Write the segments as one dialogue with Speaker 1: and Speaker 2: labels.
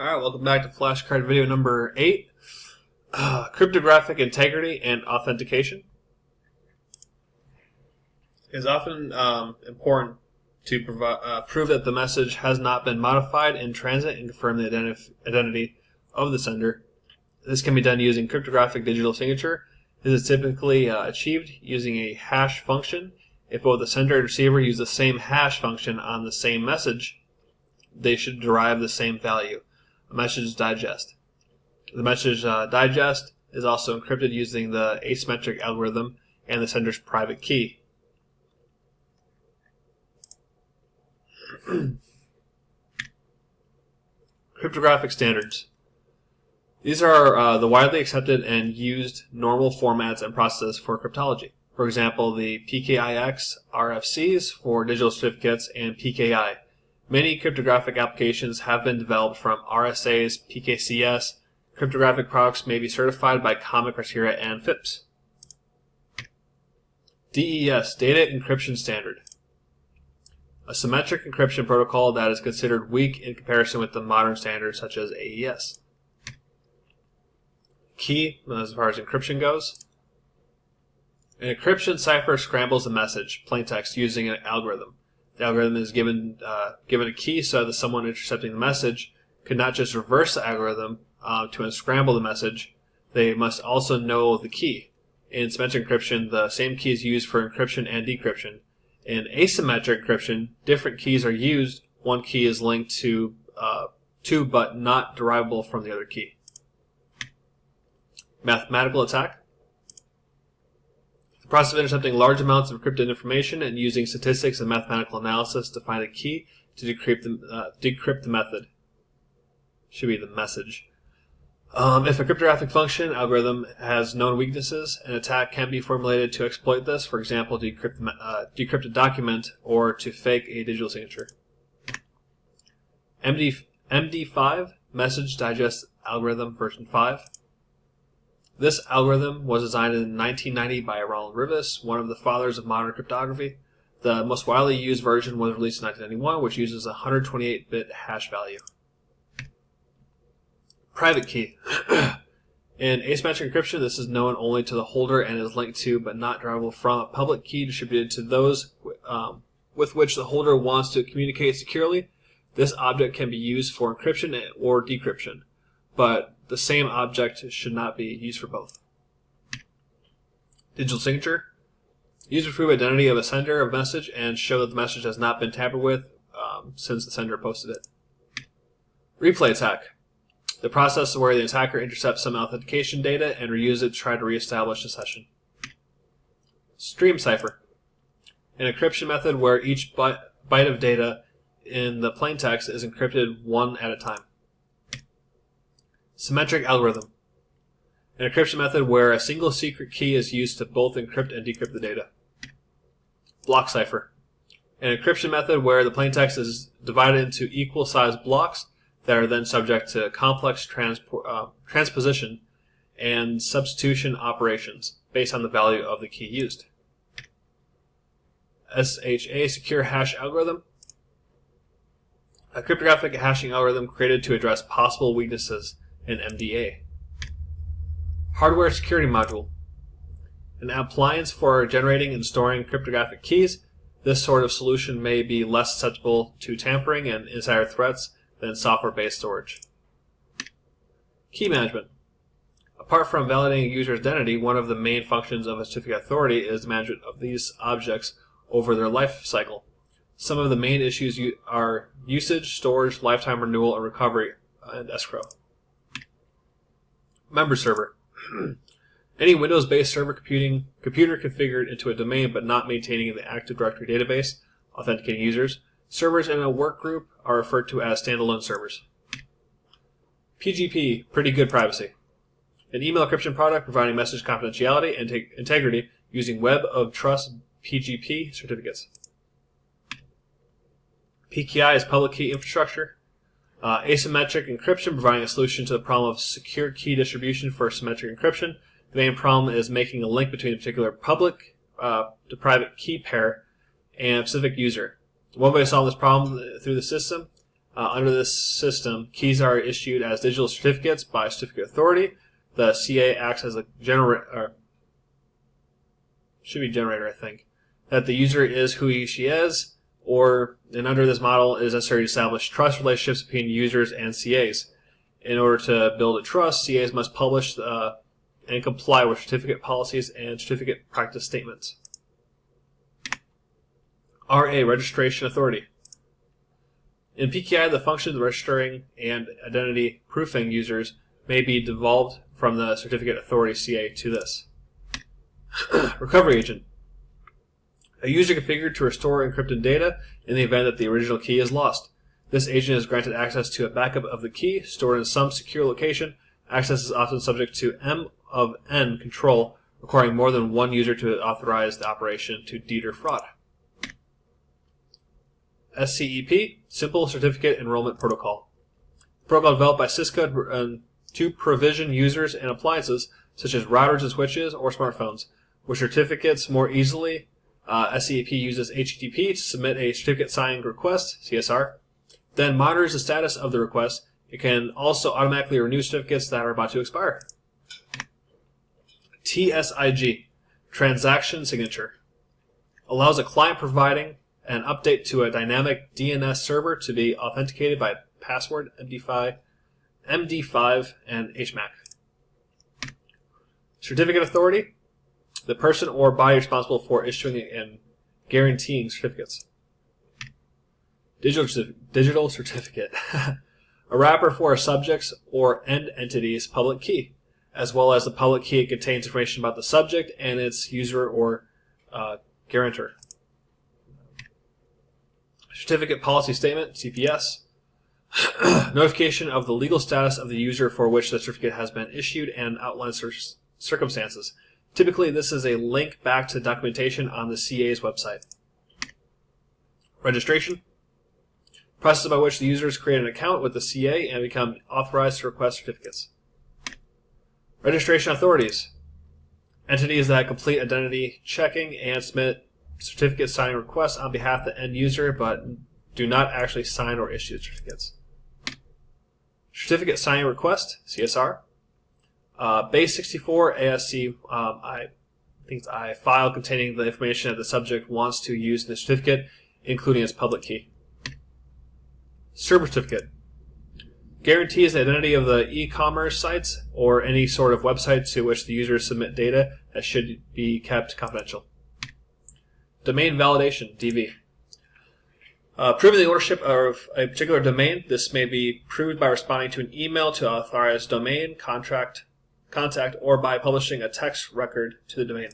Speaker 1: Alright, welcome back to flashcard video number 8. Cryptographic integrity and authentication. It is often important to prove that the message has not been modified in transit and confirm the identity of the sender. This can be done using cryptographic digital signature. This is typically achieved using a hash function. If both the sender and receiver use the same hash function on the same message, they should derive the same value. A message digest. The message digest is also encrypted using the asymmetric algorithm and the sender's private key. Cryptographic standards. These are the widely accepted and used normal formats and processes for cryptology. For example, the PKIX RFCs for digital certificates and PKI. Many cryptographic applications have been developed from RSAs, PKCS. Cryptographic products may be certified by common criteria and FIPS. DES, Data Encryption Standard. A symmetric encryption protocol that is considered weak in comparison with the modern standards such as AES. Key, as far as encryption goes. An encryption cipher scrambles a message, plaintext, using an algorithm. The algorithm is given a key so that someone intercepting the message could not just reverse the algorithm to unscramble the message. They must also know the key. In symmetric encryption, the same key is used for encryption and decryption. In asymmetric encryption, different keys are used. One key is linked to but not derivable from the other key. Mathematical attack. The process of intercepting large amounts of encrypted information and using statistics and mathematical analysis to find a key to decrypt the method. Should be the message. If a cryptographic function algorithm has known weaknesses, an attack can be formulated to exploit this, for example, to decrypt a document or to fake a digital signature. MD5, Message Digest Algorithm version 5. This algorithm was designed in 1990 by Ronald Rivas, one of the fathers of modern cryptography. The most widely used version was released in 1991, which uses a 128-bit hash value. Private key. In asymmetric encryption, this is known only to the holder and is linked to but not derivable from a public key distributed to those with which the holder wants to communicate securely. This object can be used for encryption or decryption, but the same object should not be used for both. Digital signature. Used to prove identity of a sender of a message and show that the message has not been tampered with since the sender posted it. Replay attack. The process where the attacker intercepts some authentication data and reuses it to try to reestablish the session. Stream cipher. An encryption method where each byte of data in the plaintext is encrypted one at a time. Symmetric algorithm. An encryption method where a single secret key is used to both encrypt and decrypt the data. Block cipher. An encryption method where the plaintext is divided into equal-sized blocks that are then subject to complex transposition and substitution operations based on the value of the key used. SHA, Secure Hash Algorithm. A cryptographic hashing algorithm created to address possible weaknesses in MDA. Hardware Security Module. An appliance for generating and storing cryptographic keys. This sort of solution may be less susceptible to tampering and insider threats than software-based storage. Key management. Apart from validating a user's identity, one of the main functions of a certificate authority is the management of these objects over their life cycle. Some of the main issues are usage, storage, lifetime renewal, and recovery, and escrow. Member server. Any Windows-based server computer configured into a domain but not maintaining the Active Directory database, authenticating users. Servers in a work group are referred to as standalone servers. PGP, Pretty Good Privacy. An email encryption product providing message confidentiality and integrity using Web of Trust PGP certificates. PKI is public key infrastructure. Asymmetric encryption, providing a solution to the problem of secure key distribution for symmetric encryption. The main problem is making a link between a particular public to private key pair and a specific user. One way to solve this problem through the system Under this system, keys are issued as digital certificates by a certificate authority. The CA acts as a generator, should be generator, I think, that the user is who he she is, and under this model, it is necessary to establish trust relationships between users and CAs. In order to build a trust, CAs must publish and comply with certificate policies and certificate practice statements. RA, Registration Authority. In PKI, the functions of registering and identity proofing users may be devolved from the certificate authority CA to this. Recovery agent. A user configured to restore encrypted data in the event that the original key is lost. This agent is granted access to a backup of the key stored in some secure location. Access is often subject to M of N control, requiring more than one user to authorize the operation to deter fraud. SCEP, Simple Certificate Enrollment Protocol. Protocol developed by Cisco to provision users and appliances, such as routers and switches or smartphones, with certificates more easily. SCEP uses HTTP to submit a certificate signing request, CSR, then monitors the status of the request. It can also automatically renew certificates that are about to expire. TSIG, Transaction Signature, allows a client providing an update to a dynamic DNS server to be authenticated by password, MD5, and HMAC. Certificate Authority, the person or body responsible for issuing and guaranteeing certificates. Digital certificate, a wrapper for a subject's or end entity's public key, as well as the public key. It contains information about the subject and its user or guarantor. Certificate Policy Statement, CPS, notification of the legal status of the user for which the certificate has been issued and outlines circumstances. Typically, this is a link back to documentation on the CA's website. Registration, process by which the users create an account with the CA and become authorized to request certificates. Registration authorities, entities that complete identity checking and submit certificate signing requests on behalf of the end user but do not actually sign or issue certificates. Certificate signing request, CSR. Base 64 ASC, I think it's a file containing the information that the subject wants to use in the certificate, including its public key. Server certificate guarantees the identity of the e-commerce sites or any sort of website to which the users submit data that should be kept confidential. Domain validation, DV. Proving the ownership of a particular domain. This may be proved by responding to an email to authorize domain, contact, or by publishing a text record to the domain.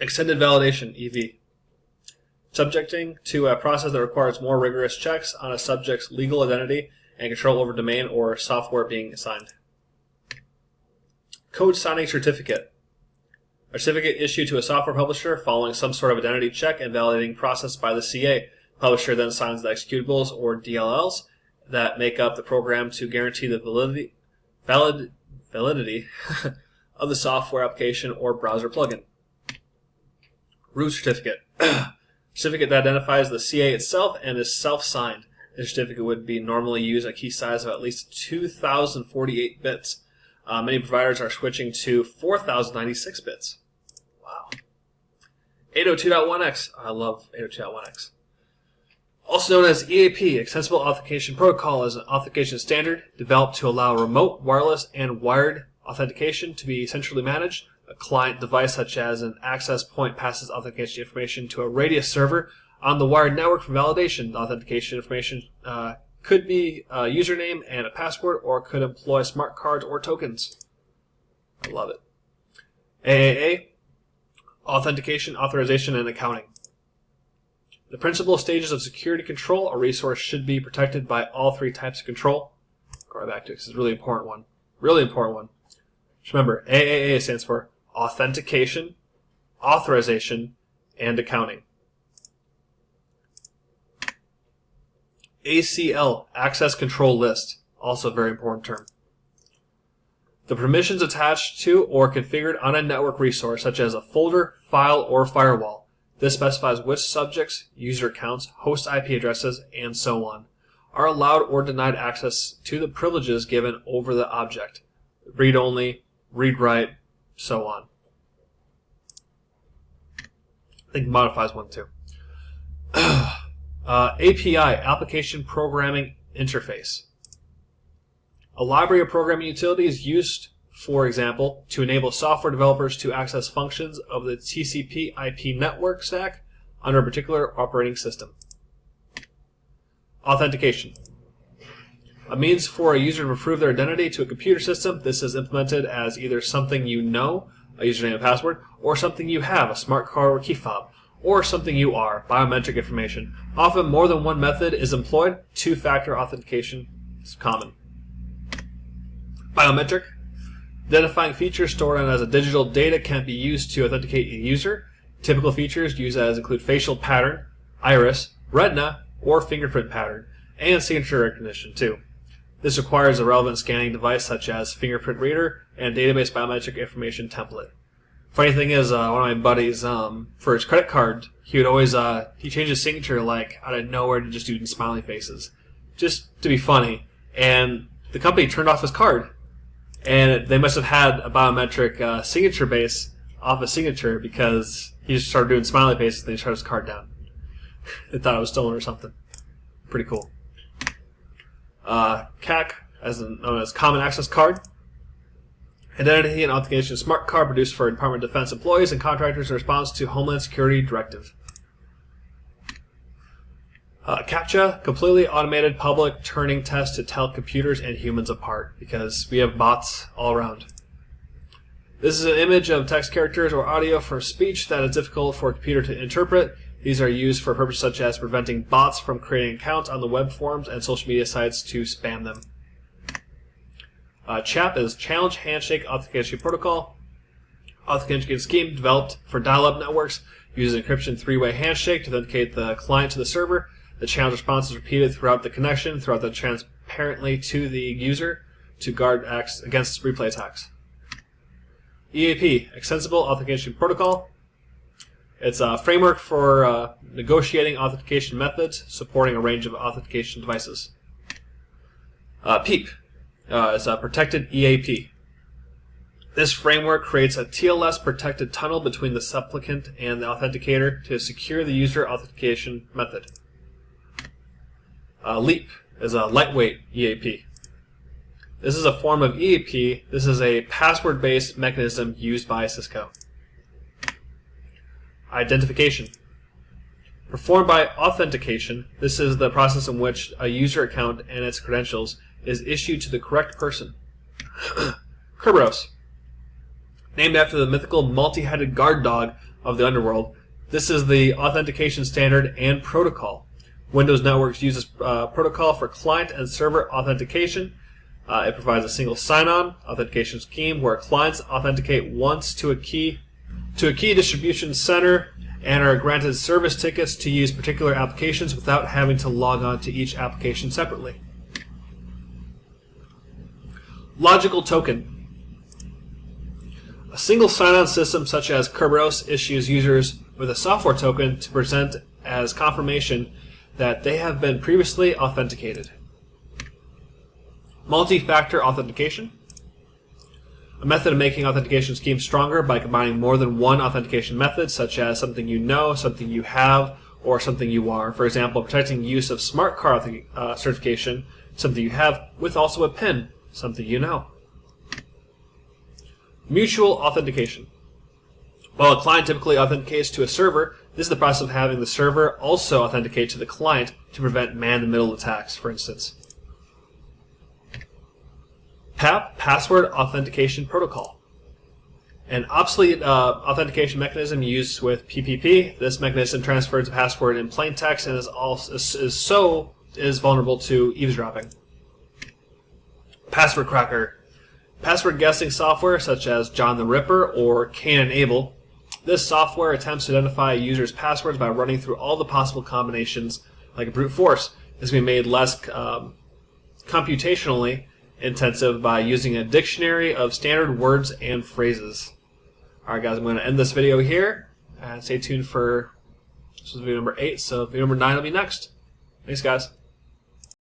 Speaker 1: Extended validation, EV. Subjecting to a process that requires more rigorous checks on a subject's legal identity and control over domain or software being assigned. Code signing certificate. A certificate issued to a software publisher following some sort of identity check and validating process by the CA. Publisher then signs the executables or DLLs that make up the program to guarantee the validity of the software application or browser plugin. Root certificate. Certificate that identifies the CA itself and is self-signed. This certificate would be normally used a key size of at least 2,048 bits. Many providers are switching to 4,096 bits. Wow. 802.1x. I love 802.1x. Also known as EAP, Extensible Authentication Protocol, is an authentication standard developed to allow remote, wireless, and wired authentication to be centrally managed. A client device such as an access point passes authentication information to a radius server on the wired network for validation. The authentication information could be a username and a password, or could employ smart cards or tokens. I love it. AAA, Authentication, Authorization, and Accounting. The principal stages of security control. A resource should be protected by all three types of control. Go right back to it. This is a really important one. Really important one. Just remember, AAA stands for Authentication, Authorization, and Accounting. ACL, Access Control List, also a very important term. The permissions attached to or configured on a network resource, such as a folder, file, or firewall. This specifies which subjects, user accounts, host IP addresses, and so on. are allowed or denied access to the privileges given over the object. Read-only, read-write, so on. I think modifies one too. API, Application Programming Interface. A library of programming utilities used, for example, to enable software developers to access functions of the TCP/IP network stack under a particular operating system. Authentication. A means for a user to prove their identity to a computer system. This is implemented as either something you know, a username and password, or something you have, a smart card or key fob, or something you are, biometric information. Often more than one method is employed. Two-factor authentication is common. Biometric. Identifying features stored as a digital data can be used to authenticate a user. Typical features used as include facial pattern, iris, retina, or fingerprint pattern, and signature recognition too. This requires a relevant scanning device such as fingerprint reader and database biometric information template. Funny thing is, one of my buddies, for his credit card, he would always, he changed his signature like out of nowhere to just do smiley faces, just to be funny. And the company turned off his card, and they must have had a biometric signature base off his signature because he just started doing smiley faces and they shut his card down. They thought it was stolen or something. Pretty cool. CAC, known as Common Access Card. Identity and Authentication Smart Card produced for Department of Defense employees and contractors in response to Homeland Security Directive. CAPTCHA, completely automated public Turing test to tell computers and humans apart, because we have bots all around. This is an image of text characters or audio for speech that is difficult for a computer to interpret. These are used for purposes such as preventing bots from creating accounts on the web forums and social media sites to spam them. CHAP is Challenge Handshake Authentication Protocol. Authentication scheme developed for dial-up networks uses encryption three-way handshake to authenticate the client to the server. The challenge response is repeated throughout the connection, transparently to the user to guard against replay attacks. EAP, Extensible Authentication Protocol. It's a framework for negotiating authentication methods, supporting a range of authentication devices. PEEP is a Protected EAP. This framework creates a TLS-protected tunnel between the supplicant and the authenticator to secure the user authentication method. LEAP is a lightweight EAP. This is a form of EAP. This is a password-based mechanism used by Cisco. Identification. Performed by authentication, this is the process in which a user account and its credentials is issued to the correct person. Kerberos. Named after the mythical multi-headed guard dog of the underworld, this is the authentication standard and protocol. Windows Networks uses protocol for client and server authentication. It provides a single sign-on authentication scheme where clients authenticate once to a key distribution center and are granted service tickets to use particular applications without having to log on to each application separately. Logical token. A single sign-on system such as Kerberos issues users with a software token to present as confirmation that they have been previously authenticated. Multi-factor authentication. A method of making authentication schemes stronger by combining more than one authentication method, such as something you know, something you have, or something you are. For example, protecting use of smart card certification, something you have, with also a PIN, something you know. Mutual authentication. While a client typically authenticates to a server, this is the process of having the server also authenticate to the client to prevent man-in-the-middle attacks, for instance. PAP, Password Authentication Protocol. An obsolete authentication mechanism used with PPP. This mechanism transfers the password in plain text and is vulnerable to eavesdropping. Password Cracker. Password guessing software such as John the Ripper or Cain and Abel. This software attempts to identify a user's passwords by running through all the possible combinations like a brute force. This can be made less computationally intensive by using a dictionary of standard words and phrases. Alright guys, I'm going to end this video here. And stay tuned for this was video number 8, so video number 9 will be next. Thanks guys.